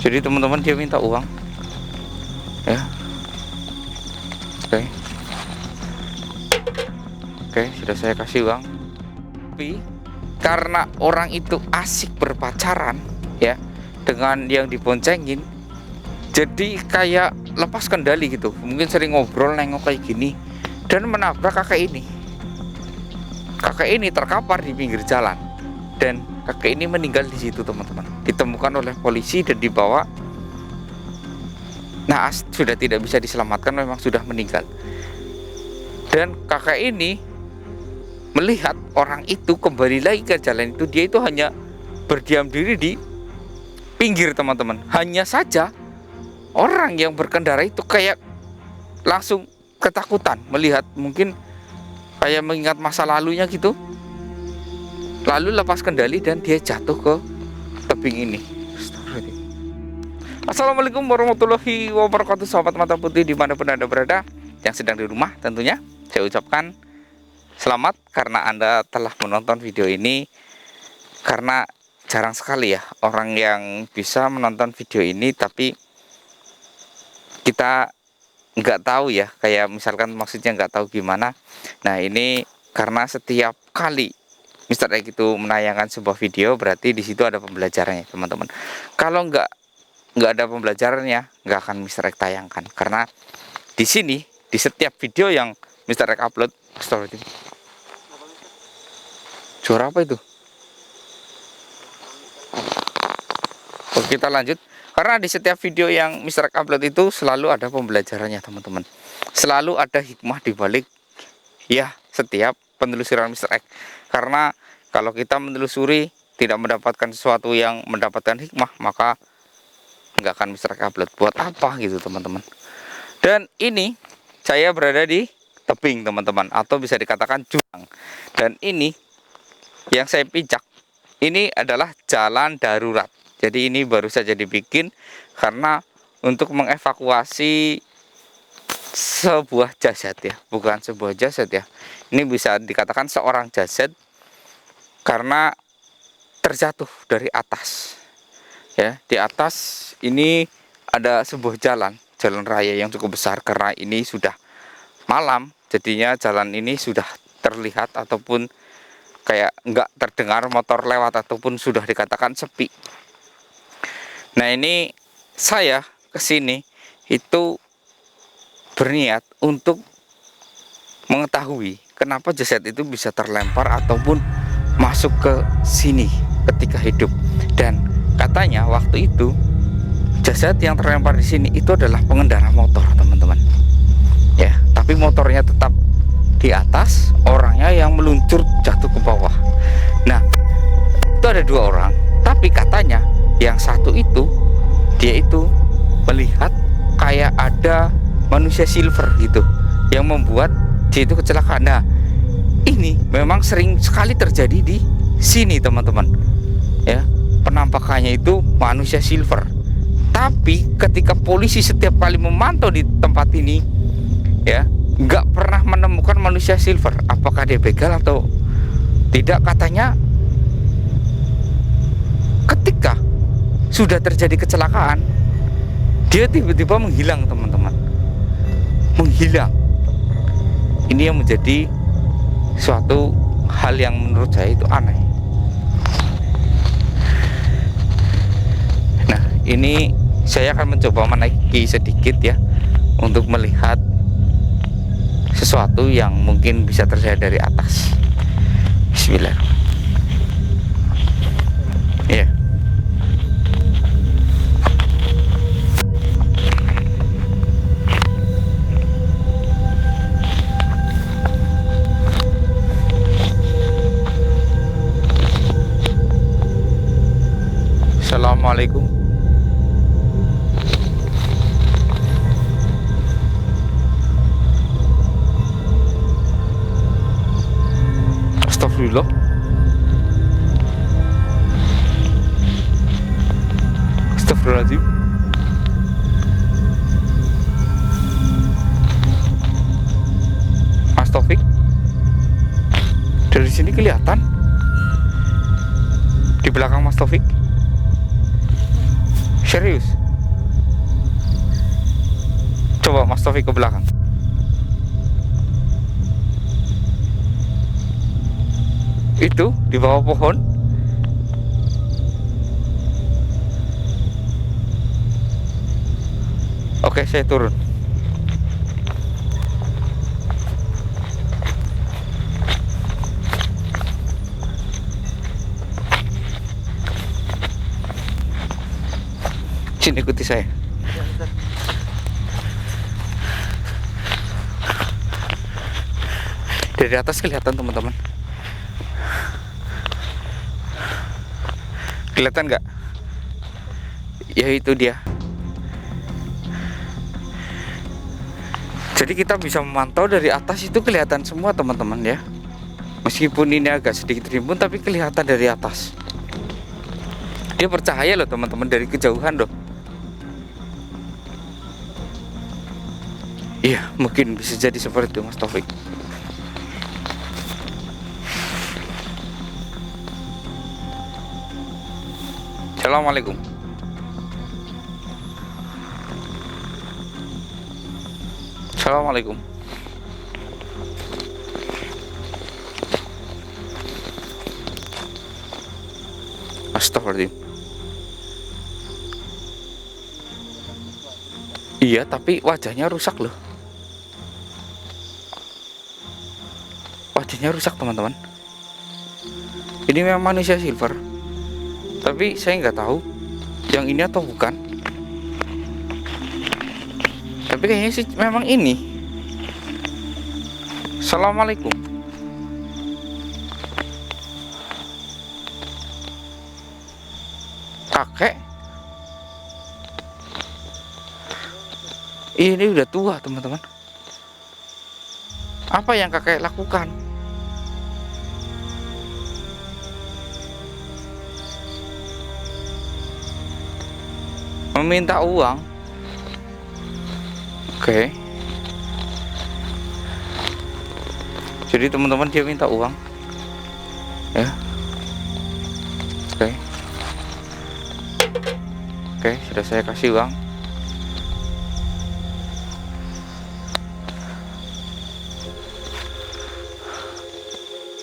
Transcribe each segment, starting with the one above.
Jadi teman-teman, dia minta uang ya. Oke. Oke, sudah saya kasih uang. Tapi karena orang itu asik berpacaran ya dengan yang diboncengin, jadi kayak lepas kendali gitu. Mungkin sering ngobrol nengok kayak gini dan menabrak kakek ini. Kakek ini terkapar di pinggir jalan dan kakek ini meninggal di situ, teman-teman. Ditemukan oleh polisi dan dibawa. Naas sudah tidak bisa diselamatkan, memang sudah meninggal. Dan kakek ini melihat orang itu kembali lagi ke jalan itu. Dia itu hanya berdiam diri di pinggir, teman-teman. Hanya saja orang yang berkendara itu kayak langsung ketakutan melihat, mungkin kayak mengingat masa lalunya gitu. Lalu lepas kendali dan dia jatuh ke tebing ini. Assalamualaikum warahmatullahi wabarakatuh, sahabat mata putih dimanapun Anda berada. Yang sedang di rumah tentunya saya ucapkan selamat karena Anda telah menonton video ini. Karena jarang sekali ya orang yang bisa menonton video ini, tapi kita nggak tahu ya, kayak misalkan maksudnya nggak tahu gimana. Nah, ini karena setiap kali Mr. X itu menayangkan sebuah video, berarti di situ ada pembelajarannya, teman-teman. Kalau nggak ada pembelajarannya, nggak akan Mr. X tayangkan. Karena di sini, di setiap video yang Mr. X upload, suara apa itu? Oke, kita lanjut. Karena di setiap video yang Mr. X upload itu selalu ada pembelajarannya, teman-teman. Selalu ada hikmah di balik ya setiap penelusuran Mr. X. Karena kalau kita menelusuri tidak mendapatkan sesuatu yang mendapatkan hikmah, maka nggak akan Mr. X upload. Buat apa gitu, teman-teman. Dan ini saya berada di tebing, teman-teman, atau bisa dikatakan jurang. Dan ini yang saya pijak, ini adalah jalan darurat. Jadi ini baru saja dibikin karena untuk mengevakuasi sebuah jasad ya, bukan sebuah jasad ya. Ini bisa dikatakan seorang jasad karena terjatuh dari atas. Ya, di atas ini ada sebuah jalan raya yang cukup besar. Karena ini sudah malam, jadinya jalan ini sudah terlihat ataupun kayak nggak terdengar motor lewat ataupun sudah dikatakan sepi. Nah, ini saya kesini itu berniat untuk mengetahui kenapa jasad itu bisa terlempar ataupun masuk ke sini ketika hidup. Dan katanya waktu itu jasad yang terlempar di sini itu adalah pengendara motor, teman-teman. Ya, tapi motornya tetap di atas, orangnya yang meluncur jatuh ke bawah. Nah, itu ada dua orang, tapi katanya yang satu itu dia itu melihat kayak ada manusia silver gitu yang membuat dia itu kecelakaan. Nah, ini memang sering sekali terjadi di sini, teman-teman. Ya, penampakannya itu manusia silver. Tapi ketika polisi setiap kali memantau di tempat ini, ya, nggak pernah menemukan manusia silver. Apakah dia begal atau tidak? Katanya ketika sudah terjadi kecelakaan, dia tiba-tiba menghilang, teman-teman. Menghilang. Ini yang menjadi suatu hal yang menurut saya itu aneh. Nah, ini saya akan mencoba menaiki sedikit ya, untuk melihat sesuatu yang mungkin bisa terjadi dari atas. Bismillahirrahmanirrahim. Ya. Assalamualaikum. Astagfirullah. Astagfirullahaladzim. Mas Taufik, dari sini kelihatan di belakang Mas Taufik. Serius? Coba Mas Taufik ke belakang. Itu di bawah pohon. Oke, saya turun. Sini ikuti saya. Dari atas kelihatan teman-teman. Kelihatan nggak? Ya itu dia. Jadi kita bisa memantau dari atas itu kelihatan semua teman-teman ya. Meskipun ini agak sedikit rimbun tapi kelihatan dari atas. Dia bercahaya loh teman-teman dari kejauhan loh. Iya, mungkin bisa jadi seperti itu Mas Taufik. Assalamualaikum. Assalamualaikum. Astagfirullahaladzim. Iya, tapi wajahnya rusak loh. Wajahnya rusak teman-teman. Ini memang manusia silver, tapi saya nggak tahu yang ini atau bukan. Tapi kayaknya sih memang ini. Assalamualaikum. Kakek. Ini udah tua teman-teman. Apa yang kakek lakukan? Meminta uang. Oke. Jadi teman-teman dia minta uang. Ya. Oke. Oke, sudah saya kasih uang.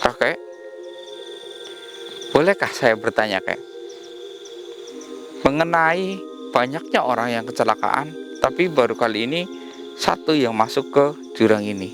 Kakek, bolehkah saya bertanya kek? Mengenai banyaknya orang yang kecelakaan, tapi baru kali ini satu yang masuk ke jurang ini.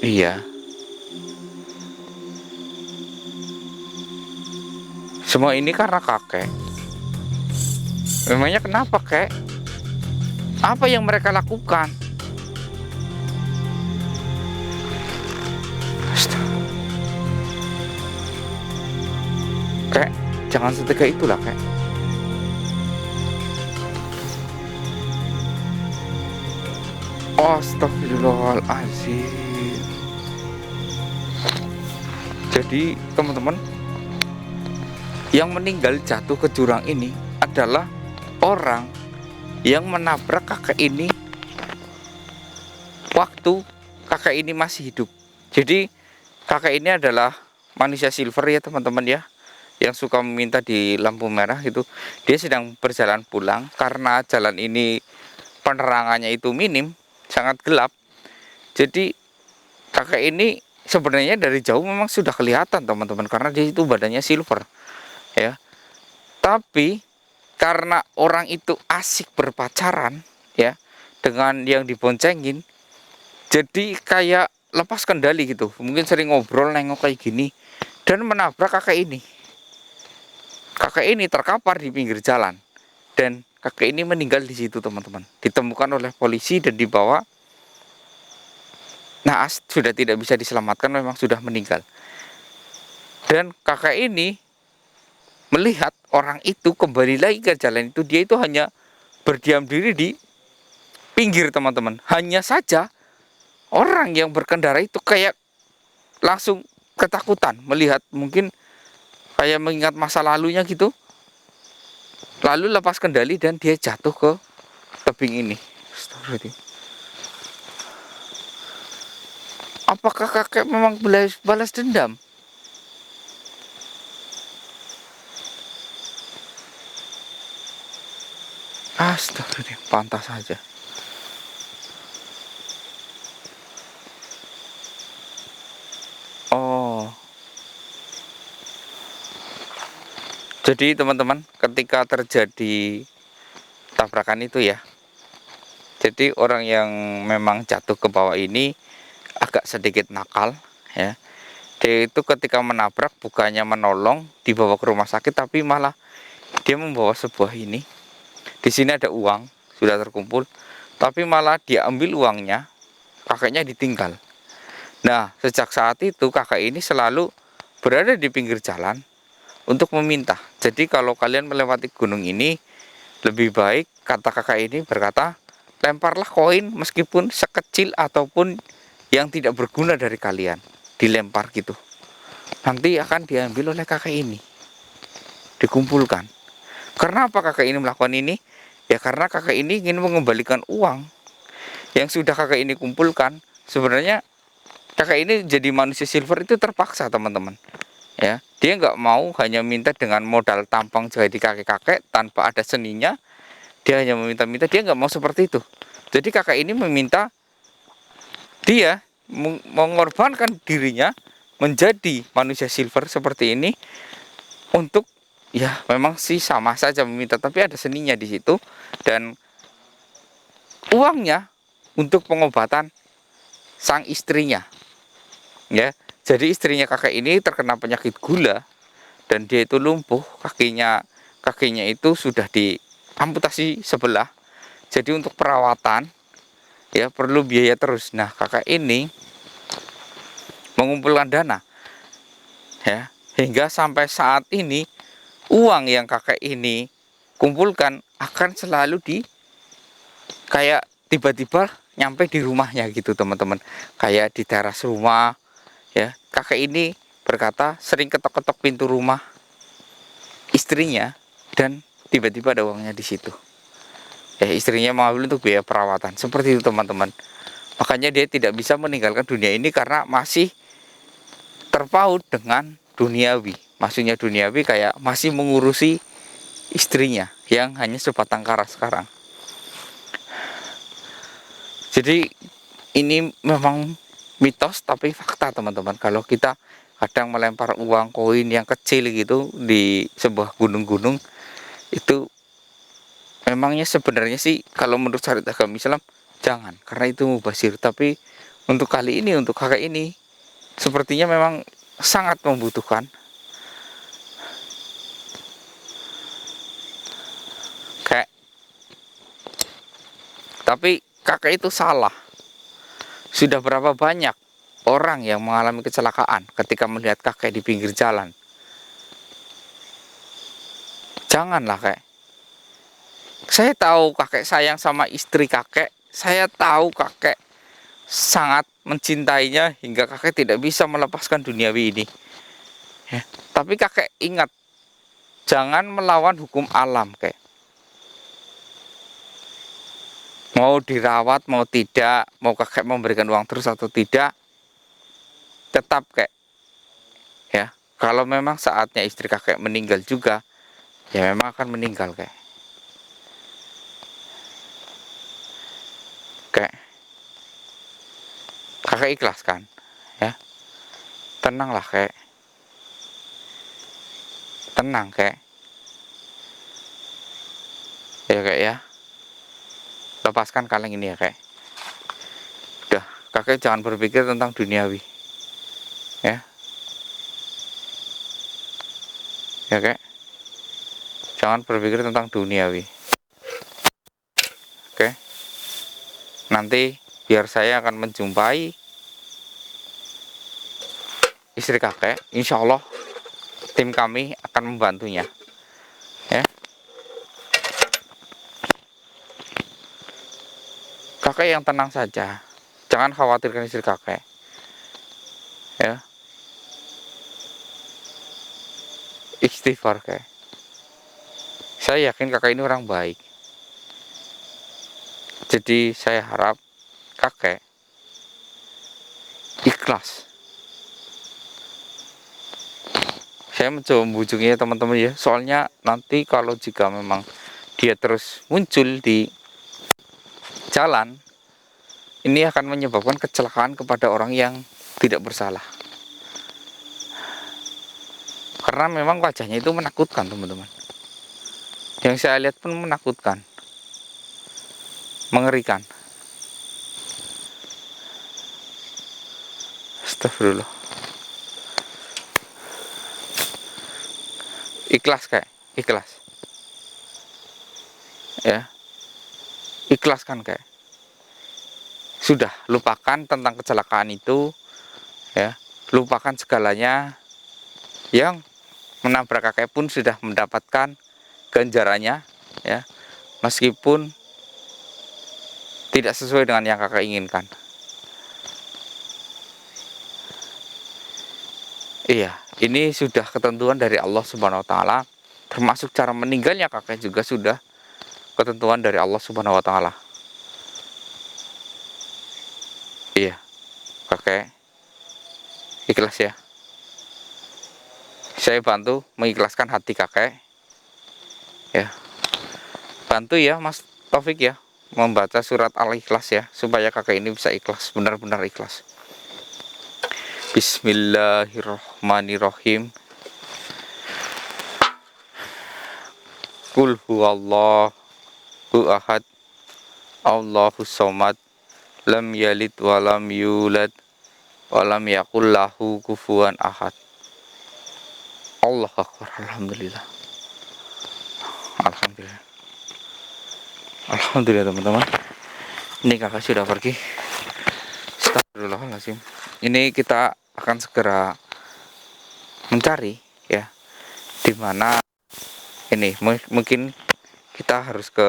Iya. Semua ini karena kakek. Memangnya kenapa kek? Apa yang mereka lakukan? Kek, jangan setegah itulah kek. Astagfirullahaladzim. Jadi teman-teman, yang meninggal jatuh ke jurang ini adalah orang yang menabrak kakek ini waktu kakek ini masih hidup. Jadi kakek ini adalah manusia silver ya teman-teman ya, yang suka meminta di lampu merah gitu. Dia sedang berjalan pulang karena jalan ini penerangannya itu minim, sangat gelap. Jadi kakek ini sebenarnya dari jauh memang sudah kelihatan teman-teman, karena dia itu badannya silver ya. Tapi karena orang itu asik berpacaran ya dengan yang diboncengin, jadi kayak lepas kendali gitu. Mungkin sering ngobrol nengok kayak gini dan menabrak kakek ini. Kakek ini terkapar di pinggir jalan dan kakek ini meninggal di situ teman-teman. Ditemukan oleh polisi dan dibawa. Naas, sudah tidak bisa diselamatkan, memang sudah meninggal. Dan kakek ini melihat orang itu kembali lagi ke jalan itu. Dia itu hanya berdiam diri di pinggir teman-teman. Hanya saja orang yang berkendara itu kayak langsung ketakutan melihat, mungkin kayak mengingat masa lalunya gitu. Lalu lepas kendali dan dia jatuh ke tebing ini. Astagfirullahaladzim. Apakah kakek memang balas dendam? Astagfirullah, pantas saja. Oh, jadi teman-teman, ketika terjadi tabrakan itu ya, jadi orang yang memang jatuh ke bawah ini agak sedikit nakal ya. Dia itu ketika menabrak bukannya menolong dibawa ke rumah sakit, tapi malah dia membawa sebuah ini. Di sini ada uang sudah terkumpul, tapi malah dia ambil uangnya, kakeknya ditinggal. Nah, sejak saat itu kakek ini selalu berada di pinggir jalan untuk meminta. Jadi kalau kalian melewati gunung ini, lebih baik, kata kakak ini berkata, lemparlah koin meskipun sekecil ataupun yang tidak berguna dari kalian, dilempar gitu. Nanti akan diambil oleh kakek ini, dikumpulkan. Karena apa kakek ini melakukan ini? Ya karena kakek ini ingin mengembalikan uang yang sudah kakek ini kumpulkan. Sebenarnya kakek ini jadi manusia silver itu terpaksa teman-teman. Ya, dia nggak mau hanya minta dengan modal tampang jadi kakek-kakek tanpa ada seninya. Dia hanya meminta-minta, dia nggak mau seperti itu. Jadi kakak ini meminta dia mengorbankan dirinya menjadi manusia silver seperti ini untuk, ya memang sih sama saja meminta, tapi ada seninya di situ, dan uangnya untuk pengobatan sang istrinya. Ya, jadi istrinya kakek ini terkena penyakit gula dan dia itu lumpuh, kakinya itu sudah diamputasi sebelah. Jadi untuk perawatan ya perlu biaya terus. Nah, kakak ini mengumpulkan dana ya hingga sampai saat ini uang yang kakek ini kumpulkan akan selalu kayak tiba-tiba nyampe di rumahnya gitu teman-teman, kayak di teras rumah ya. Kakek ini berkata sering ketok-ketok pintu rumah istrinya dan tiba-tiba ada uangnya di situ ya. Istrinya mengambil untuk biaya perawatan seperti itu teman-teman. Makanya dia tidak bisa meninggalkan dunia ini karena masih terpaut dengan duniawi. Maksudnya duniawi kayak masih mengurusi istrinya yang hanya sebatang kara sekarang. Jadi ini memang mitos tapi fakta teman-teman. Kalau kita kadang melempar uang koin yang kecil gitu di sebuah gunung-gunung, itu memangnya sebenarnya sih kalau menurut syariat agama Islam jangan, karena itu mubazir. Tapi untuk kali ini, untuk kakak ini sepertinya memang sangat membutuhkan. Kayak, tapi kakak itu salah. Sudah berapa banyak orang yang mengalami kecelakaan ketika melihat kakek di pinggir jalan. Janganlah kakek. Saya tahu kakek sayang sama istri kakek. Saya tahu kakek sangat mencintainya hingga kakek tidak bisa melepaskan duniawi ini ya. Tapi kakek ingat, jangan melawan hukum alam kakek. Mau dirawat mau tidak, mau kakek memberikan uang terus atau tidak, tetap kakek ya. Kalau memang saatnya istri kakek meninggal juga, ya memang akan meninggal kakek. Kakek ikhlaskan ya. Tenanglah kakek. Tenang kakek. Ya kakek ya. Lepaskan kaleng ini ya kakek. Udah, kakek jangan berpikir tentang duniawi ya. Ya kakek, jangan berpikir tentang duniawi. Oke. Nanti biar saya akan menjumpai istri kakek. Insya Allah tim kami akan membantunya ya. Kakek yang tenang saja, jangan khawatirkan istri kakek ya. Istighfar kakek. Saya yakin kakek ini orang baik. Jadi saya harap kakek ikhlas. Saya mencoba membujuknya teman-teman ya. Soalnya nanti kalau jika memang dia terus muncul di jalan, ini akan menyebabkan kecelakaan kepada orang yang tidak bersalah. Karena memang wajahnya itu menakutkan, teman-teman. Yang saya lihat pun menakutkan, mengerikan. Astagfirullah. Ikhlas kayak, ikhlas. Ya, ikhlas kan kayak. Sudah, lupakan tentang kecelakaan itu, ya. Lupakan segalanya. Yang menabrak kakek pun sudah mendapatkan ganjarannya, ya. Meskipun tidak sesuai dengan yang kakak inginkan. Iya, ini sudah ketentuan dari Allah Subhanahu wa taala, termasuk cara meninggalnya kakek juga sudah ketentuan dari Allah Subhanahu wa taala. Iya, kakek ikhlas ya. Saya bantu mengikhlaskan hati kakek. Ya. Bantu ya Mas Taufik ya, membaca surat Al-Ikhlas ya, supaya kakek ini bisa ikhlas, benar-benar ikhlas. Bismillahirrahmanirrahim. Qul huwallahu ahad, Allahus somad, lam yalid walam yulad, walam yakul lahu kufuwan ahad. Allah akbar. Alhamdulillah. Alhamdulillah. Alhamdulillah teman-teman. Ini kakak sudah pergi. Astagfirullahaladzim. Ini kita akan segera mencari ya, dimana ini mungkin kita harus ke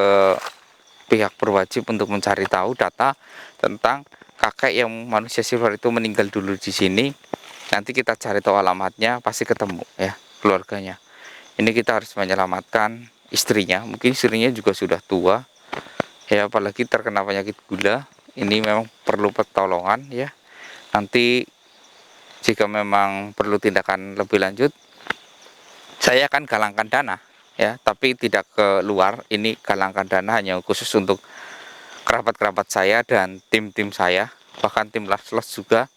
pihak berwajib untuk mencari tahu data tentang kakek yang manusia silver itu meninggal dulu di sini. Nanti kita cari tahu alamatnya, pasti ketemu ya keluarganya. Ini kita harus menyelamatkan istrinya. Mungkin istrinya juga sudah tua ya, apalagi terkena penyakit gula. Ini memang perlu pertolongan ya. Nanti jika memang perlu tindakan lebih lanjut, saya akan galangkan dana ya, tapi tidak keluar. Ini galangkan dana hanya khusus untuk kerabat-kerabat saya dan tim-tim saya, bahkan tim Laslos juga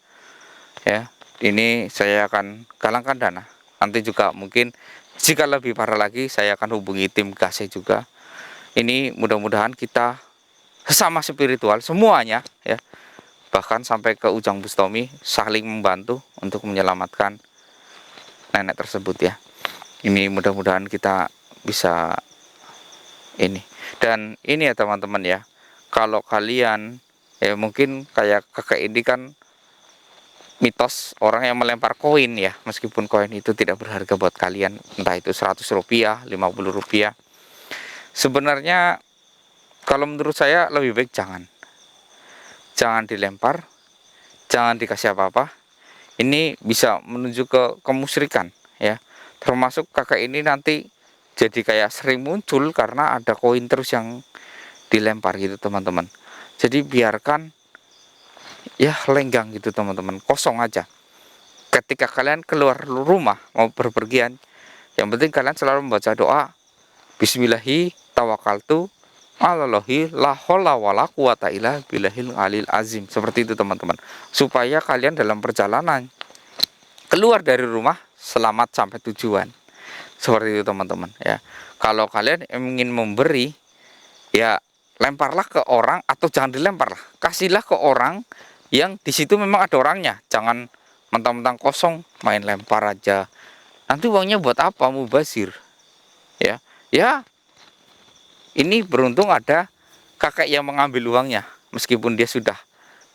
ya. Ini saya akan galangkan dana. Nanti juga mungkin jika lebih parah lagi, saya akan hubungi tim GASE juga. Ini mudah-mudahan kita sesama spiritual semuanya ya, bahkan sampai ke Ujang Bustomi, saling membantu untuk menyelamatkan nenek tersebut ya. Ini mudah-mudahan kita bisa ini. Dan ini ya teman-teman ya, kalau kalian ya mungkin kayak kakek ini kan mitos orang yang melempar koin ya, meskipun koin itu tidak berharga buat kalian, entah itu 100 rupiah, 50 rupiah. Sebenarnya kalau menurut saya lebih baik jangan dilempar, jangan dikasih apa-apa. Ini bisa menuju ke kemusyrikan ya. Termasuk kakek ini nanti jadi kayak sering muncul karena ada koin terus yang dilempar gitu teman-teman. Jadi biarkan ya lenggang gitu teman-teman, kosong aja. Ketika kalian keluar rumah mau berpergian, yang penting kalian selalu membaca doa Bismillahi tawakkaltu alallahi la haula wala quwata illa billahil alil azim. Seperti itu teman-teman, supaya kalian dalam perjalanan keluar dari rumah selamat sampai tujuan. Seperti itu teman-teman ya. Kalau kalian ingin memberi ya, lemparlah ke orang, atau jangan dilempar lah, kasihlah ke orang yang di situ memang ada orangnya. Jangan mentang-mentang kosong main lempar aja. Nanti uangnya buat apa? Mubazir ya. Ya, ini beruntung ada kakek yang mengambil uangnya, meskipun dia sudah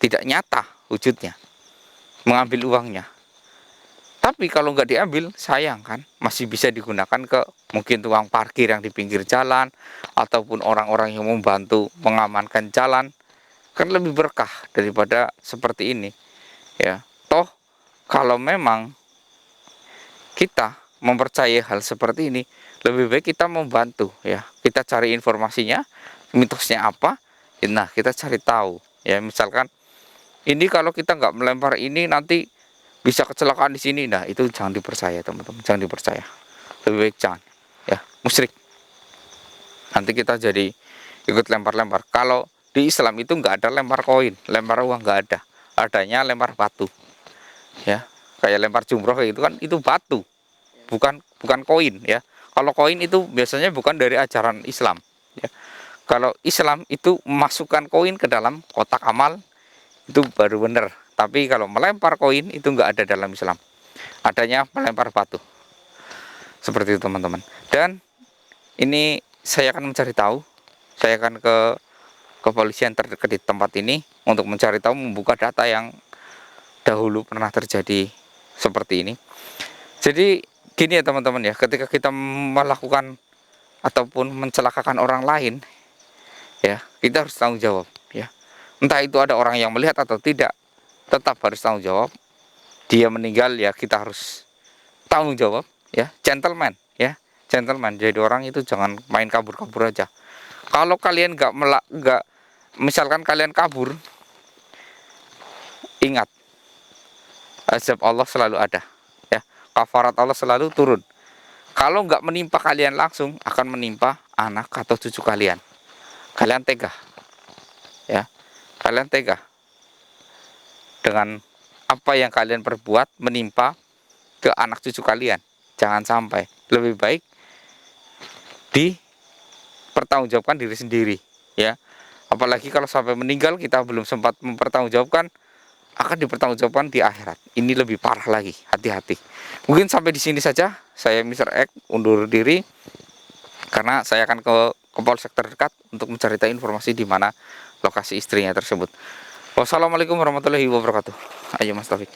tidak nyata wujudnya mengambil uangnya. Tapi kalau nggak diambil, sayang kan, masih bisa digunakan ke mungkin tukang parkir yang di pinggir jalan, ataupun orang-orang yang membantu mengamankan jalan. Kan lebih berkah daripada seperti ini ya. Toh kalau memang kita mempercayai hal seperti ini, lebih baik kita membantu ya. Kita cari informasinya, mitosnya apa, nah kita cari tahu ya. Misalkan ini kalau kita nggak melempar ini nanti bisa kecelakaan di sini, nah itu jangan dipercaya teman-teman, jangan dipercaya. Lebih baik jangan ya, musyrik. Nanti kita jadi ikut lempar-lempar. Kalau di Islam itu nggak ada lempar koin, lempar uang nggak ada. Adanya lempar batu. Ya, kayak lempar jumroh itu kan itu batu, bukan koin ya. Kalau koin itu biasanya bukan dari ajaran Islam. Ya. Kalau Islam itu masukkan koin ke dalam kotak amal itu baru benar. Tapi kalau melempar koin itu nggak ada dalam Islam. Adanya melempar batu. Seperti itu teman-teman. Dan ini saya akan mencari tahu. Saya akan ke kepolisian terdekat di tempat ini untuk mencari tahu, membuka data yang dahulu pernah terjadi seperti ini. Jadi gini ya teman-teman ya, ketika kita melakukan ataupun mencelakakan orang lain ya, kita harus tanggung jawab ya. Entah itu ada orang yang melihat atau tidak, tetap harus tanggung jawab. Dia meninggal ya kita harus tanggung jawab ya, gentleman ya, gentleman. Jadi orang itu jangan main kabur-kabur aja. Kalau kalian nggak misalkan kalian kabur, ingat azab Allah selalu ada ya, kafarat Allah selalu turun. Kalau nggak menimpa kalian langsung, akan menimpa anak atau cucu kalian. Kalian tega ya, kalian tega dengan apa yang kalian perbuat menimpa ke anak cucu kalian. Jangan sampai. Lebih baik dipertanggungjawabkan diri sendiri ya. Apalagi kalau sampai meninggal kita belum sempat mempertanggungjawabkan, akan dipertanggungjawabkan di akhirat. Ini lebih parah lagi, hati-hati. Mungkin sampai di sini saja. Saya Mr. X undur diri karena saya akan ke polsek terdekat untuk mencari tahu informasi di mana lokasi istrinya tersebut. Wassalamualaikum warahmatullahi wabarakatuh. Ayo Mas Taufik.